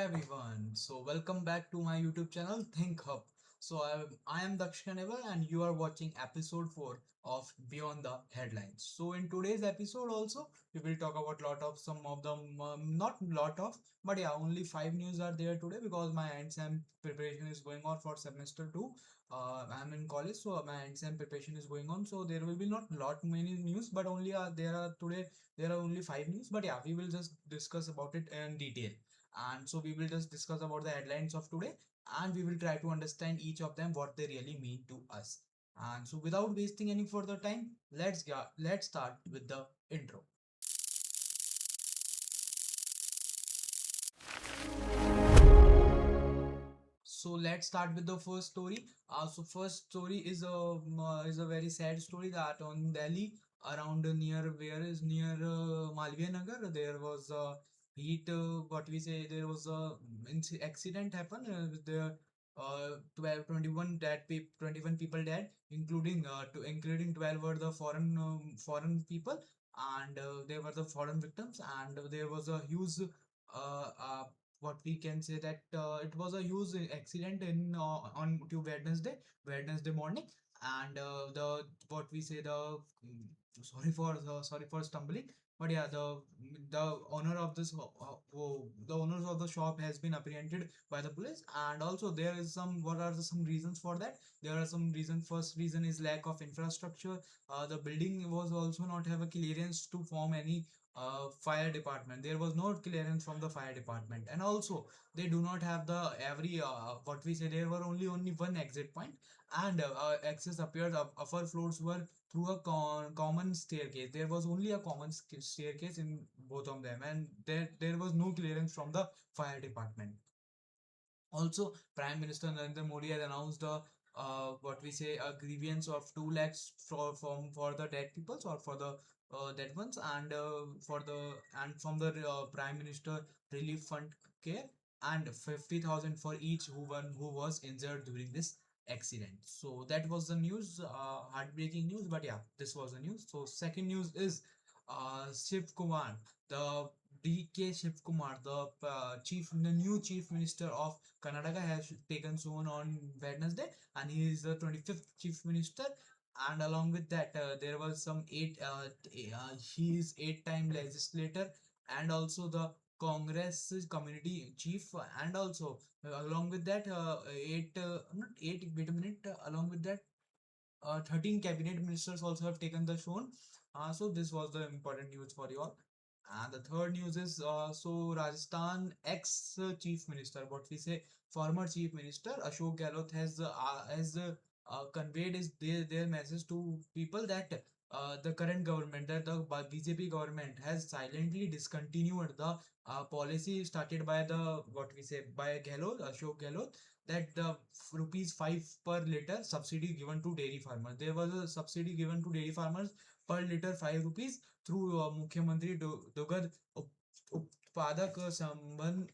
everyone, so welcome back to my YouTube channel ThinkHub. I am Daksh Khandelwal and you are watching episode 4 of Beyond the Headlines. So in today's episode also we will talk about lot of some of them, not lot of, but yeah, only 5 news are there today because my exam preparation is going on for semester 2. I'm in college, so my exam preparation is going on, so there will be not lot many news, but only there are only 5 news, but yeah, we will just discuss about it in detail. And so we will just discuss about the headlines of today, and we will try to understand each of them what they really mean to us. And so without wasting any further time, let's start with the intro. So let's start with the first story. So first story is a very sad story that on Delhi, around near where is near Malviya Nagar, there was a heat. What we say, there was a accident happened. There 12, 21 dead 21 people dead, including 12 were the foreign people, and they were the foreign victims, and there was a huge what we can say that it was a huge accident in on to Wednesday morning, and the what we say the sorry for stumbling, but yeah, the owner of the owners of the shop has been apprehended by the police, and also there is what are some reasons for that. There are some reasons. First reason is lack of infrastructure. The building was also not have a clearance to form any fire department. There was no clearance from the fire department, and also they do not have the every what we say, there were only one exit point, and access appeared upper floors were through a common staircase. There was only a common staircase in both of them, and there was no clearance from the fire department. Also, Prime Minister Narendra Modi has announced a what we say a grievance of 2 lakhs for the dead peoples, or for the dead ones, and from the Prime Minister Relief Fund care, and 50,000 for each who was injured during this accident. So that was the news, heartbreaking news, but yeah, this was the news. So second news is Shiv Kumar, the DK Shiv Kumar, the new chief minister of Karnataka, has taken soon on Wednesday, and he is the 25th chief minister. And along with that, there was some he is 8-time legislator, and also the Congress community chief, and also along with that, not eight, wait a minute, along with that, 13 cabinet ministers also have taken the shown. So this was the important news for you all. And the third news is Rajasthan ex chief minister, what we say, former chief minister Ashok Gehlot has conveyed their message to people that the current government, that the BJP government has silently discontinued the policy started by the what we say by Ashok Gehlot, that the rupees 5 per liter subsidy given to dairy farmers. There was a subsidy given to dairy farmers per liter 5 rupees through Mukhyamantri Dugad Utpadak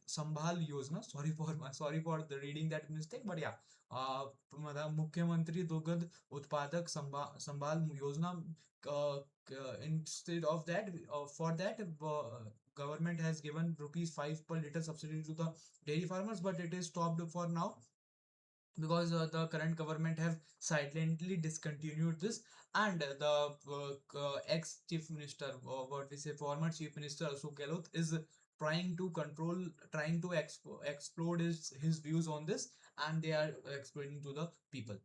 Sambhal Yojana. Sorry for the reading that mistake, but yeah, Mukhyamantri Dugad Utpadak Sambhal Yojana. Instead of that, for that, government has given rupees 5 per liter subsidy to the dairy farmers, but it is stopped for now because the current government have silently discontinued this, and the ex chief minister, what we say, former chief minister Ashok Gehlot is trying to explode his views on this, and they are explaining to the people.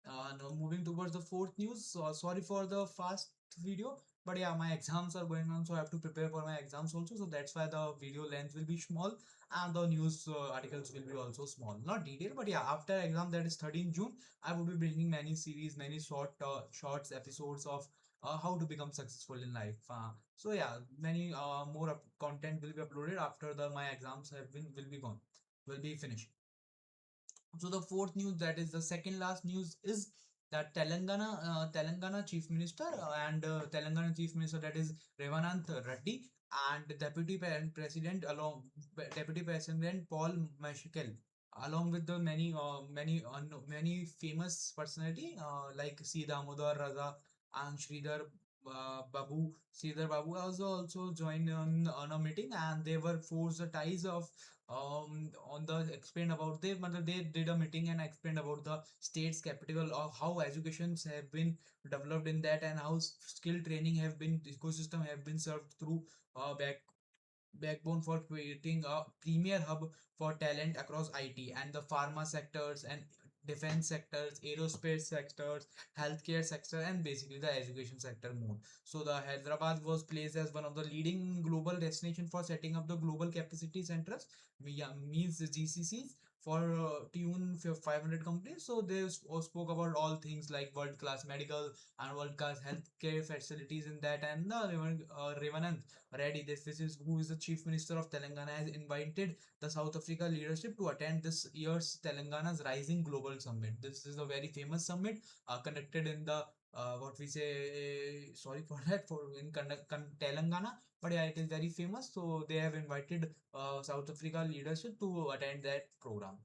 Now moving towards the fourth news. Sorry for the fast video, but yeah, my exams are going on, so I have to prepare for my exams also, so that's why the video length will be small, and the news articles will be also small, not detailed, but yeah, after exam, that is 13 June, I will be bringing many series, many shorts episodes of how to become successful in life. So yeah, many more content will be uploaded after the my exams have been will be gone, will be finished. So the fourth news, that is the second last news, is that Telangana Chief Minister and Telangana Chief Minister, that is Revananth Reddy, and Deputy President Paul Mashkel, along with the many famous personality like C Damodar Raza and Sridhar Babu also joined on a meeting, and they were forced the ties of on the explained about they did a meeting and explained about the state's capital of how educations have been developed in that, and how skill training have been ecosystem have been served through backbone for creating a premier hub for talent across IT and the pharma sectors and defense sectors, aerospace sectors, healthcare sector, and basically the education sector more. So the Hyderabad was placed as one of the leading global destination for setting up the global capacity centers, means the GCCs for tune for 500 companies. So they spoke about all things like world class medical and world class healthcare facilities in that, and the Revanant Reddy, this is who is the Chief Minister of Telangana, has invited the South Africa leadership to attend this year's Telangana's Rising Global Summit. This is a very famous summit conducted in the what we say, sorry for that, for in Telangana, but yeah, it is very famous. So they have invited South Africa leadership to attend that program.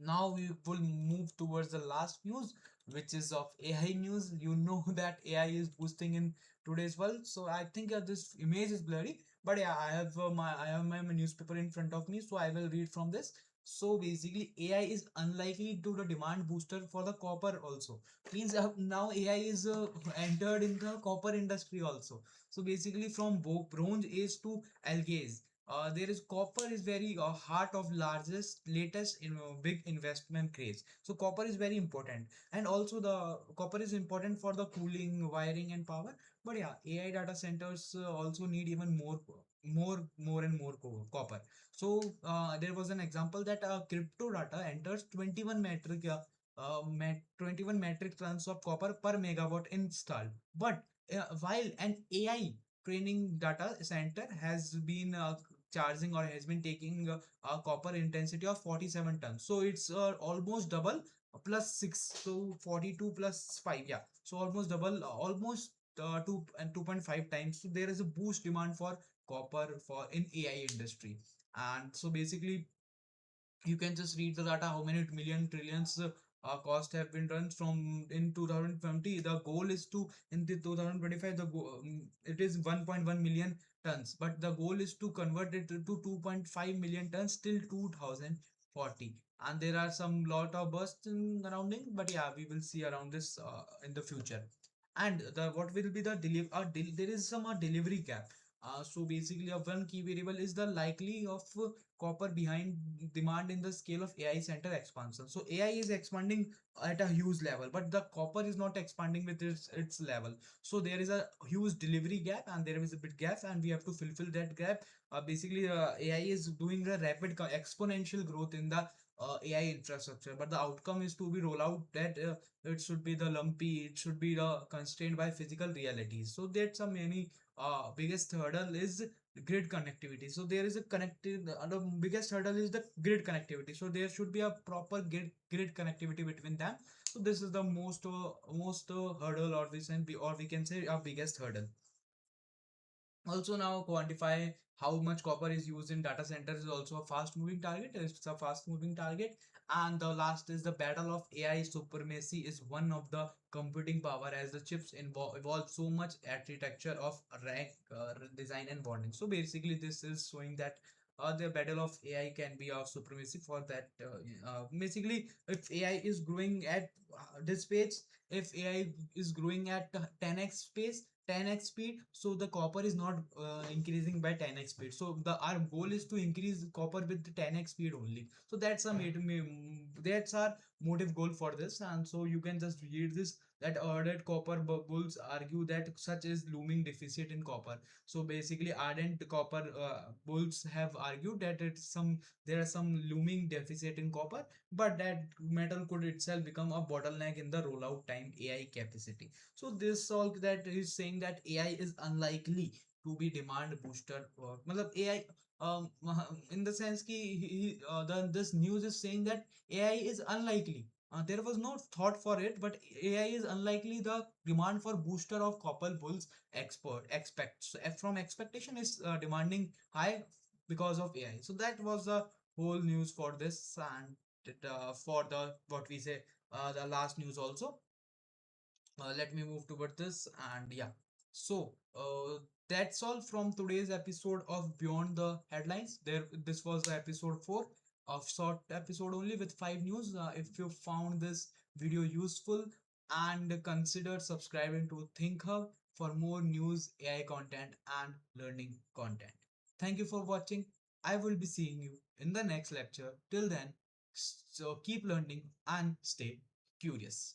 Now we will move towards the last news, which is of AI news. You know that AI is boosting in today's world. So I think this image is blurry, but yeah, I have my newspaper in front of me, so I will read from this. So basically, AI is unlikely to the demand booster for the copper also. Means now AI is entered in the copper industry also. So basically, from bronze age to algae, there is copper is very heart of largest latest big investment craze. So copper is very important, and also the copper is important for the cooling, wiring, and power. But yeah, AI data centers also need even more copper. So there was an example that crypto data enters 21 metric tons of copper per megawatt installed. But while an AI training data center has been charging or has been taking a copper intensity of 47 tons, so it's almost double, plus 6, so 42 plus 5, yeah, so almost double, almost 2 and 2.5 times. So there is a boost demand for copper for in AI industry. And so basically you can just read the data how many million trillions cost have been done from in 2020. The goal is to in the 2025 it is 1.1 million tons, but the goal is to convert it to 2.5 million tons till 2040. And there are some lot of bursts in surrounding, but yeah, we will see around this in the future. And the what will be the there is some delivery gap. So basically, one key variable is the likely of copper behind demand in the scale of AI center expansion. So AI is expanding at a huge level, but the copper is not expanding with its level. So there is a huge delivery gap, and there is a bit gap, and we have to fulfill that gap. Basically, AI is doing a rapid exponential growth in the AI infrastructure, but the outcome is to be roll out that it should be the lumpy, it should be the constrained by physical realities. So that's a many biggest hurdle is grid connectivity. So there is a connected the biggest hurdle is the grid connectivity. So there should be a proper grid connectivity between them. So this is the most hurdle, or we can say our biggest hurdle. Also now quantify how much copper is used in data centers is also a fast moving target. It's a fast moving target. And the last is the battle of AI supremacy is one of the computing power, as the chips evolve so much architecture of rank design and bonding. So basically this is showing that the battle of AI can be of supremacy for that. Basically, if AI is growing at this pace, if AI is growing at 10x pace, 10x speed, so the copper is not increasing by 10x speed. So the our goal is to increase copper with the 10x speed only. So that's our motive goal for this. And so you can just read this, that ardent copper bulls argue that such is looming deficit in copper. So basically ardent copper bulls have argued that there are some looming deficit in copper, but that metal could itself become a bottleneck in the rollout time AI capacity. So this all that is saying that AI is unlikely to be demand booster. मतलब AI in the sense ki this news is saying that AI is unlikely. There was no thought for it, but AI is unlikely the demand for booster of copper bulls expects from expectation is demanding high because of AI. So that was the whole news for this. And for the what we say the last news also. Let me move toward this. And yeah, so That's all from today's episode of Beyond the Headlines. This was the episode 4 of short episode only with 5 news. If you found this video useful, and consider subscribing to ThinkHub for more news, AI content, and learning content. Thank you for watching. I will be seeing you in the next lecture. Till then, so keep learning and stay curious.